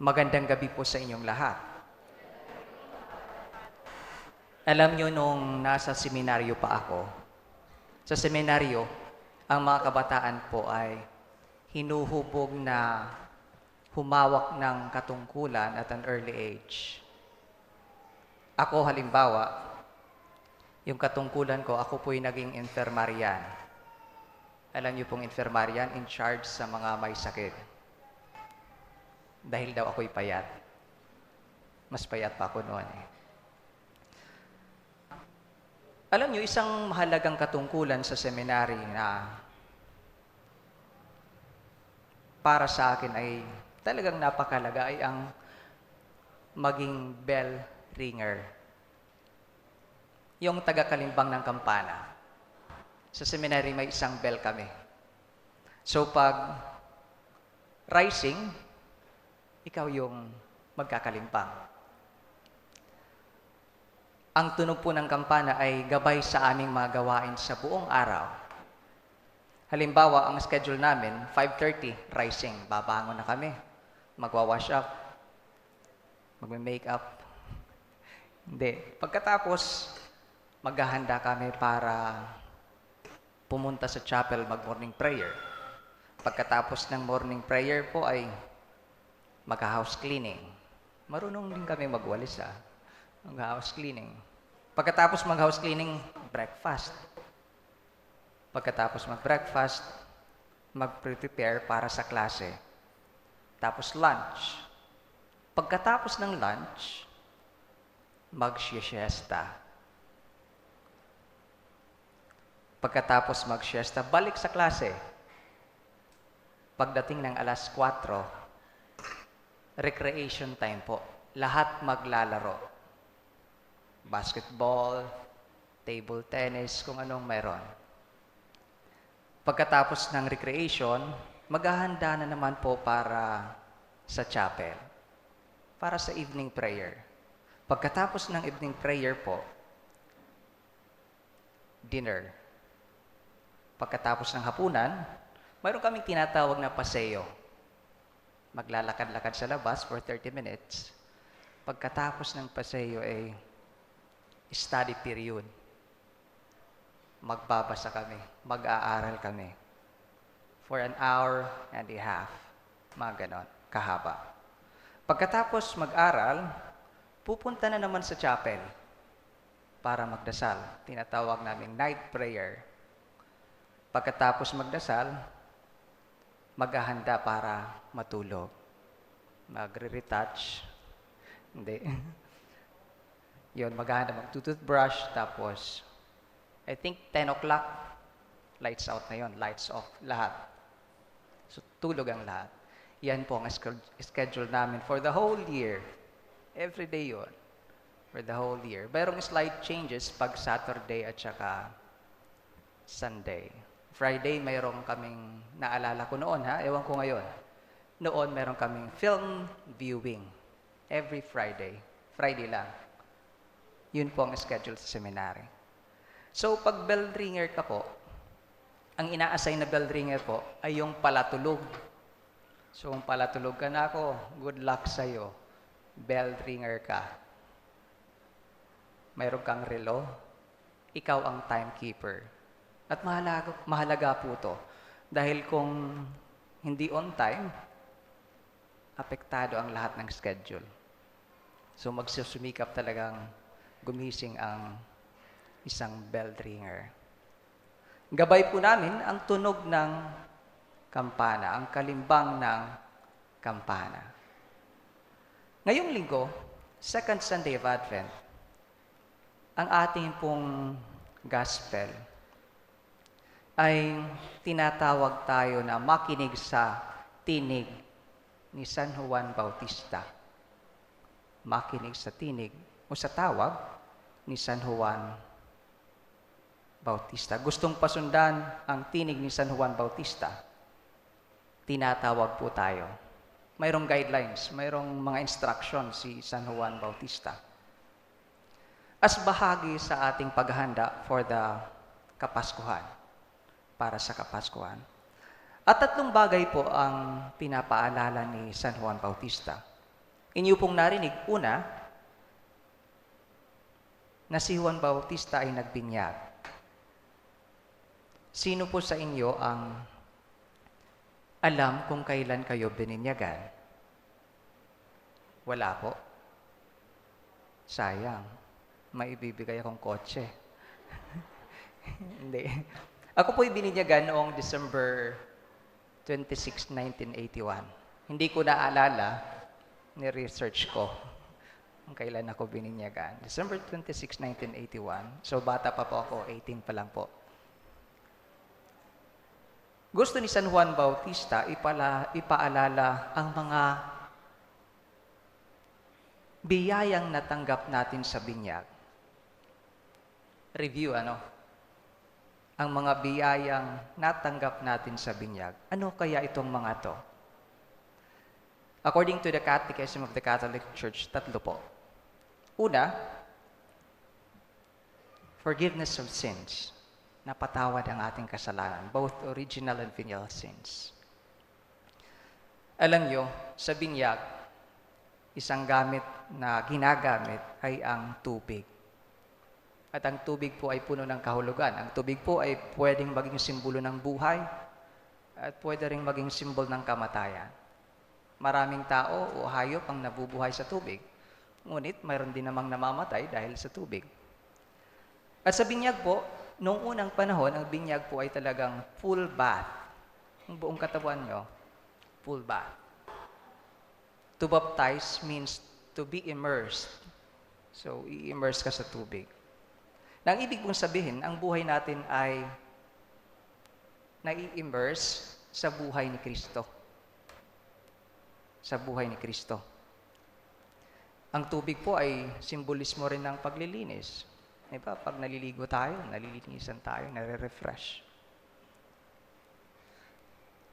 Magandang gabi po sa inyong lahat. Alam nyo nung nasa seminaryo pa ako, sa seminaryo, ang mga kabataan po ay hinuhubog na humawak ng katungkulan at an early age. Ako halimbawa, yung katungkulan ko, ako po'y naging infirmarian. Alam niyo pong infirmarian, in charge sa mga may sakit. Dahil daw ako'y payat. Mas payat pa ako noon eh. Alam niyo, isang mahalagang katungkulan sa seminary na para sa akin ay talagang napakalaga ay ang maging bell ringer. Yung taga-kalimbang ng kampana. Sa seminary may isang bell kami. So pag rising, ikaw yung magkakalimbang. Ang tunog po ng kampana ay gabay sa aming mga gawain sa buong araw. Halimbawa, ang schedule namin, 5:30, rising. Babangon na kami. Magwa-wash up. Magme-make up. Hindi. Pagkatapos, maghahanda kami para pumunta sa chapel mag-morning prayer. Pagkatapos ng morning prayer po ay mag-house cleaning. Marunong din kami magwalis mag-house cleaning. Pagkatapos mag-house cleaning, breakfast. Pagkatapos mag-breakfast, mag-prepare para sa klase. Tapos lunch. Pagkatapos ng lunch, mag-siesta. Pagkatapos mag-siesta, balik sa klase. Pagdating ng alas 4, recreation time po. Lahat maglalaro. Basketball, table tennis, kung anong meron. Pagkatapos ng recreation, maghahanda na naman po para sa chapel, para sa evening prayer. Pagkatapos ng evening prayer po, dinner. Pagkatapos ng hapunan, mayroon kaming tinatawag na paseo. Maglalakad-lakad sa labas for 30 minutes. Pagkatapos ng paseo ay study period. Magbabasa kami, mag-aaral kami. For an hour and a half. Mga ganon, kahaba. Pagkatapos mag-aral, pupunta na naman sa chapel para magdasal. Tinatawag namin night prayer. Pagkatapos magdasal, maghahanda para matulog. Magre-retouch. Hindi. Yun, maghahanda, mag-toothbrush, tapos, I think 10 o'clock, lights out na yun, lights off, lahat. So, tulog ang lahat. Yan po ang schedule namin for the whole year. Every day yun. For the whole year. Mayroong slight changes pag Saturday at saka Sunday. Friday, mayroong kaming, naalala ko noon ewan ko ngayon. Noon, mayroong kaming film viewing. Every Friday. Friday lang. Yun po ang schedule sa seminary. So, pag bell ringer ka po, ang ina-assign na bell ringer po ay yung palatulog. So, kung palatulog ka na ako, good luck sa'yo. Bell ringer ka. Mayroon kang relo, ikaw ang timekeeper. At mahalaga po to. Dahil kung hindi on time, apektado ang lahat ng schedule. So, magsusumikap talagang gumising ang isang bell ringer. Gabay po namin ang tunog ng kampana, ang kalimbang ng kampana. Ngayong linggo, second Sunday of Advent, ang ating pong gospel ay tinatawag tayo na makinig sa tinig ni San Juan Bautista. Makinig sa tinig o sa tawag ni San Juan Bautista. Gustong pasundan ang tinig ni San Juan Bautista. Tinatawag po tayo. Mayroong guidelines, mayroong mga instructions si San Juan Bautista. As bahagi sa ating paghahanda for the Kapaskuhan, para sa Kapaskuhan. At tatlong bagay po ang pinapaalala ni San Juan Bautista. Inyo pong narinig, una, na si Juan Bautista ay nagbinyag. Sino po sa inyo ang alam kung kailan kayo bininyagan? Wala po. Sayang. Maibibigay akong kotse. Hindi. Ako po'y bininyagan noong December 26, 1981. Hindi ko naalala, ni-research ko kung kailan ako bininyagan. December 26, 1981. So, bata pa po ako, 18 pa lang po. Gusto ni San Juan Bautista ipaalala ang mga biyayang natanggap natin sa binyag. Review, ang mga biyayang natanggap natin sa binyag. Ano kaya itong mga to? According to the Catechism of the Catholic Church, 3 po. Una, forgiveness of sins. Napatawad ang ating kasalanan, both original and venial sins. Alam nyo, sa binyag, isang gamit na ginagamit ay ang tubig. At ang tubig po ay puno ng kahulugan. Ang tubig po ay pwedeng maging simbolo ng buhay at pwede rin maging simbolo ng kamatayan. Maraming tao o hayop ang nabubuhay sa tubig. Ngunit mayroon din namang namamatay dahil sa tubig. At sa binyag po, noong unang panahon, ang binyag po ay talagang full bath. Ang buong katawan nyo, full bath. To baptize means to be immersed. So, i-immerse ka sa tubig. Nang ibig pong sabihin, ang buhay natin ay nai-immerse sa buhay ni Kristo. Sa buhay ni Kristo. Ang tubig po ay simbolismo rin ng paglilinis. Diba? Pag naliligo tayo, nalilinisan tayo, nare-refresh.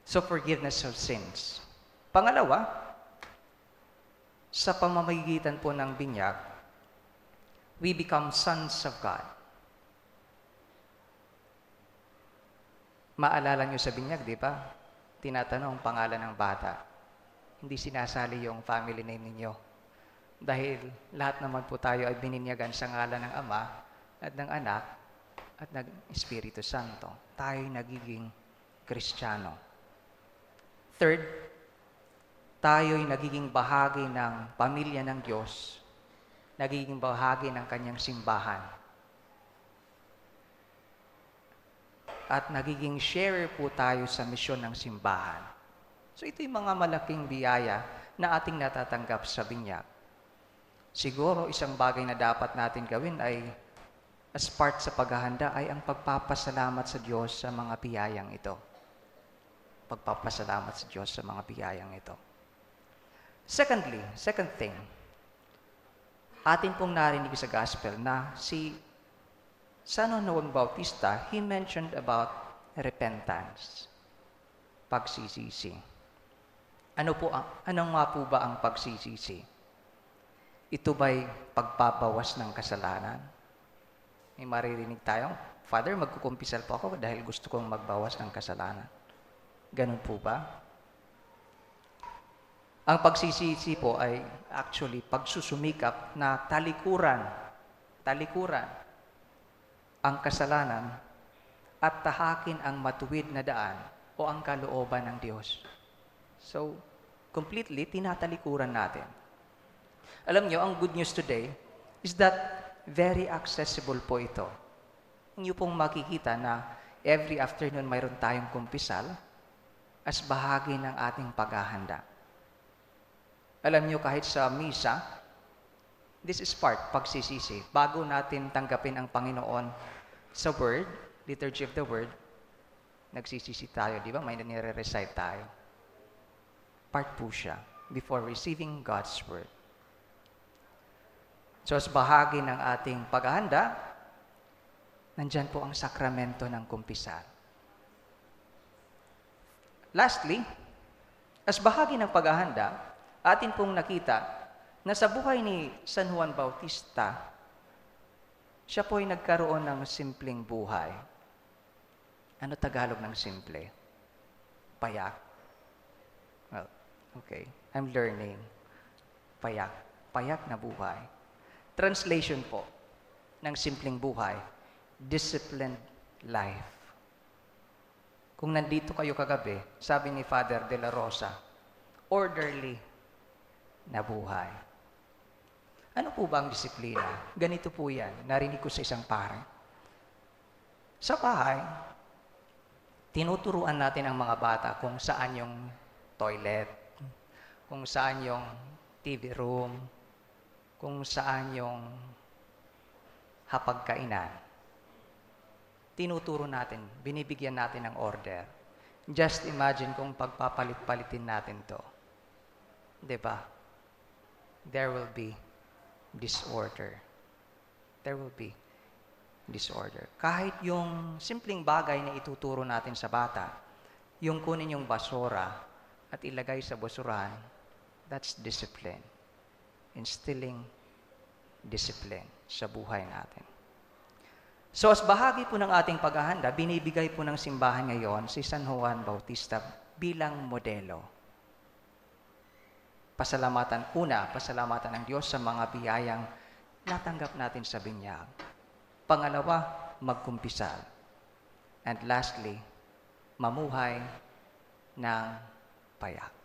So, forgiveness of sins. Pangalawa, sa pamamagitan po ng binyag, we become sons of God. Maalala nyo sa binyag, di ba? Tinatanong ang pangalan ng bata. Hindi sinasali yung family name ninyo. Dahil lahat naman po tayo ay bininyagan sa ngalan ng Ama at ng Anak at ng Espiritu Santo. Tayo'y nagiging Kristiyano. Third, tayo'y nagiging bahagi ng pamilya ng Diyos, nagiging bahagi ng kanyang simbahan. At nagiging sharer po tayo sa misyon ng simbahan. So ito yung mga malaking biyaya na ating natatanggap sa binyag. Siguro isang bagay na dapat natin gawin ay as part sa paghahanda ay ang pagpapasalamat sa Diyos sa mga biyayang ito. Pagpapasalamat sa Diyos sa mga biyayang ito. Second thing, atin pong narinig sa gospel na si San Juan Bautista, he mentioned about repentance, pagsisisi. Ano nga po ba ang pagsisisi? Ito ba'y pagpapawas ng kasalanan? May maririnig tayong, Father, magkukumpisal po ako dahil gusto kong magbawas ng kasalanan. Ganun po ba? Ang pagsisisi po ay actually pagsusumikap na talikuran ang kasalanan at tahakin ang matuwid na daan o ang kalooban ng Diyos. So, completely tinatalikuran natin. Alam nyo, ang good news today is that very accessible po ito. Inyo pong makikita na every afternoon mayroon tayong kumpisal as bahagi ng ating paghahanda. Alam nyo, kahit sa misa, this is pagsisisi. Bago natin tanggapin ang Panginoon sa Word, Liturgy of the Word, nagsisisi tayo, di ba? May nire-recite tayo. Part po siya before receiving God's Word. So, as bahagi ng ating paghahanda, nandyan po ang sakramento ng kumpisal. Lastly, as bahagi ng paghahanda, atin pong nakita na sa buhay ni San Juan Bautista, siya po ay nagkaroon ng simpleng buhay. Ano Tagalog ng simple? Payak. Well, okay. I'm learning. payak. Payak na buhay. Translation po ng simpleng buhay, disciplined life. Kung nandito kayo kagabi, sabi ni Father De La Rosa, orderly na buhay. Ano po ba ang disiplina? Ganito po yan. Narinig ko sa isang pare. Sa bahay, tinuturuan natin ang mga bata kung saan yung toilet, kung saan yung TV room, kung saan yung hapagkainan. Tinuturo natin, binibigyan natin ng order. Just imagine kung pagpapalit-palitin natin to. 'Di ba? There will be disorder. There will be disorder. Kahit yung simpleng bagay na ituturo natin sa bata, yung kunin yung basura at ilagay sa basurahan, that's discipline. Instilling discipline sa buhay natin. So as bahagi po ng ating paghahanda, binibigay po ng simbahan ngayon si San Juan Bautista bilang modelo. Pasalamatan ng Diyos sa mga biyayang natanggap natin sa binyag. Pangalawa, magkumpisal. And lastly, mamuhay ng payak.